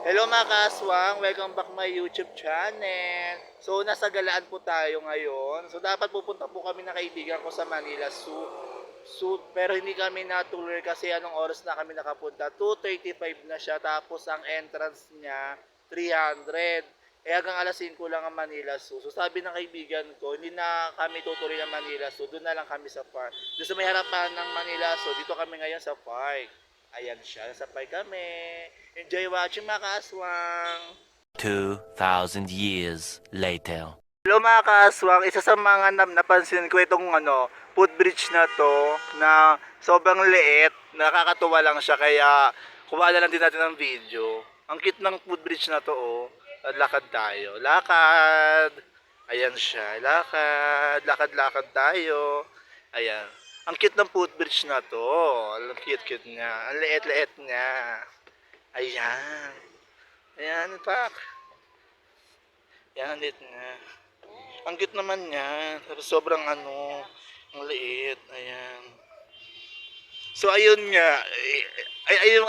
Hello mga kaswang, welcome back my YouTube channel. So nasa galaan po tayo ngayon. So dapat pupunta po kami na kaibigan ko sa Manila Zoo. Pero hindi kami natuloy kasi anong oras na kami nakapunta? 2:35 na siya, tapos ang entrance niya 300. Eh hanggang alas 5 lang ang Manila Zoo. So sabi ng kaibigan ko, hindi na kami tutuloy ng Manila Zoo, doon na lang kami sa park. Doon sa may harapan ng Manila Zoo, dito kami ngayon sa park. Ayan siya, nasa park kami. Enjoy watching mga kaaswang. 2,000 years later. Hello mga kaaswang, isa sa mga napansin ko itong footbridge na to na sobrang liit, nakakatuwa lang siya kaya kuha na lang din natin ng video. Ang cute ng footbridge na to oh. Lakad tayo. Lakad. Ayan siya. Lakad tayo. Ayan. Ang cute ng footbridge na to. Ang cute niya. Ang liit niya. Ayan. Ayan, pak. Ayan, liit niya. Ang cute naman niya. Sobrang ang liit. Ayan. So, ayun nga.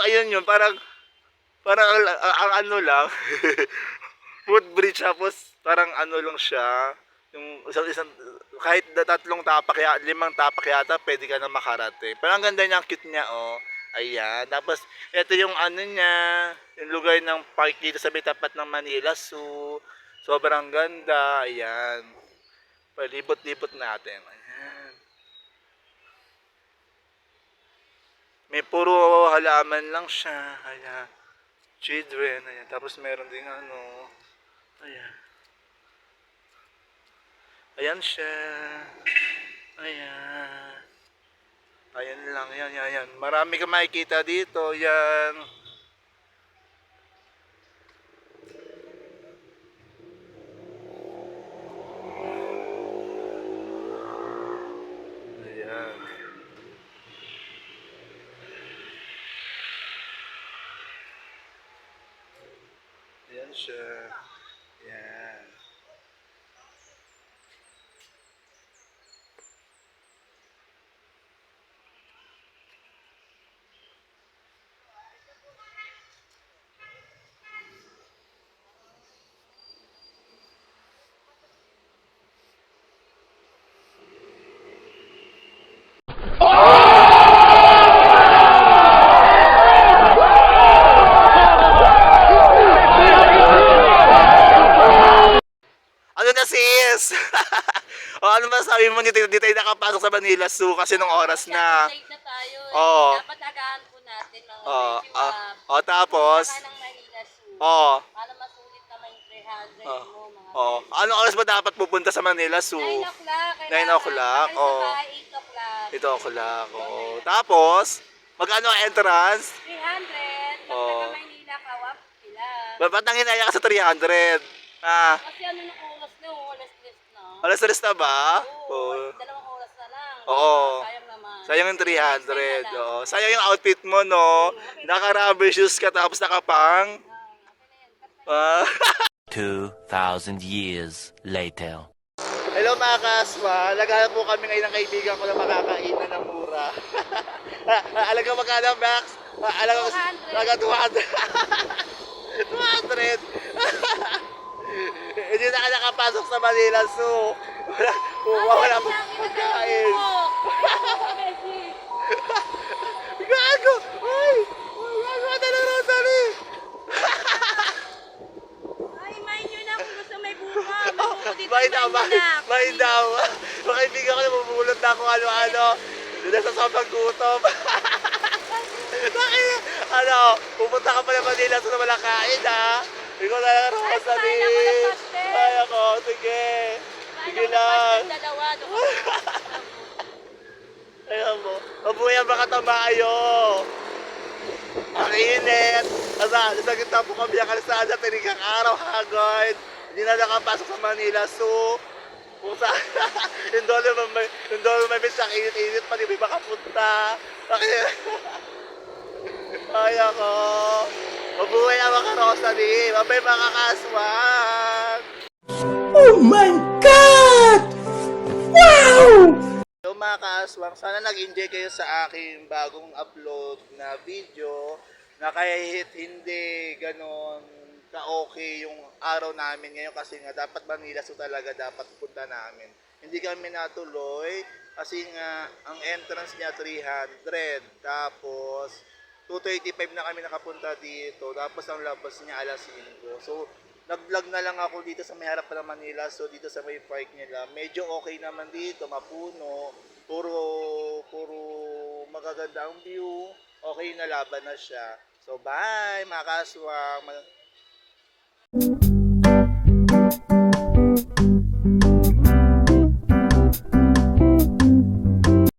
Ayun yun. Parang ang lang. Footbridge tapos parang lang siya. Yung isang kahit limang tapak yata pwede ka na makarating. Pero ang ganda niya, ang cute niya oh. Ayan. Tapos ito yung niya, yung lugar ng park dito sa may tapat ng Manila Zoo. Sobrang ganda. Ayan. Palibot-libot natin. Ayan. May puro halaman lang siya. Ayan. Children. Ayan. Tapos meron ding ayan. Ayan siya. Ayan. Ayan lang. Yan. Marami kang makikita dito. Yan. Ayan. Ayan siya. Ayan. Ano na sis? O ano ba sabi mo dito tayo nakapasok sa Manila Zoo kasi nung oras na. Late na tayo eh. Oo. Dapat agahan po natin ng Oo. medyo O tapos. baka ng Manila Zoo. Oo. Para masulit naman yung 300 Oh. mo. Mga Oh, ano oras ba dapat pupunta sa Manila Zoo? 9 o'clock. 9 o'clock, Oo. oh. 8 o'clock. 8 o'clock. Oh. Tapos, magkano ang entrance? 300. Pag Oo. taga Maynila ka, wap sila. Ba't nang hinaya ka sa 300? Ah, Kasi ano ng oras na, alas-tres na. alas-tres na ba? Oo. Oo. 2 oras na lang. Oo. Sayang naman. Sayang yung 300. Next time na lang. Oo. Sayang yung outfit mo, no? Naka-rubber shoes ka tapos nakapang. Okay na yan. Ah. 2,000 years later. Hello mga kaswa, naghahanap po kami ngayon ng kaibigan ko na makakainan ng mura. Alaga magkano, Max? Alaga 200. Alaga 200. 200. Hindi na ka nakapasok sa Manila Zoo. Wala pong pagkain. Gago! Ay! Gago ka na Rosalie! Ay, mind nyo na kung gusto may bunga. May bunga dito. May daw, mind nyo na. may daw. Mga kaibigan ko na bubulot na kung ano-ano. Doon sa sobrang gutom. Bakit? Pupunta ka pa na Manila so na wala kain ha. Ikaw na lang Ay, Rosalie. kumain ako ng pastel. Ay ako, sige. Sige Ano, lang. pastel dalawa. Ayan mo. Mabuhay ang mga tamayo. Ang init. Nasa gitna po kami ang kalsada. Tinigang araw hagod. Hindi na nakapasok sa Manila Zoo. Kung saan, yung dolo may bisang init-init pa, di ba makapunta. Ay ako. Mabuhay ang mga Rosalie. Mabay mga kaswag. Oh my God! Wow! So mga kaaswang, sana nag-enjoy kayo sa aking bagong upload na video. na kahit hindi ganon ka-okay yung araw namin ngayon kasi nga dapat Manila so talaga dapat punta namin. Hindi kami natuloy kasi nga ang entrance niya 300 tapos 2:35 na kami nakapunta dito tapos ang labas niya alas 5. So nag-vlog na lang ako dito sa may harap ng Manila so dito sa may park nila. Medyo okay naman dito, mapuno, puro puro magaganda ang view. Okay na laban na siya. So bye mga kaswang.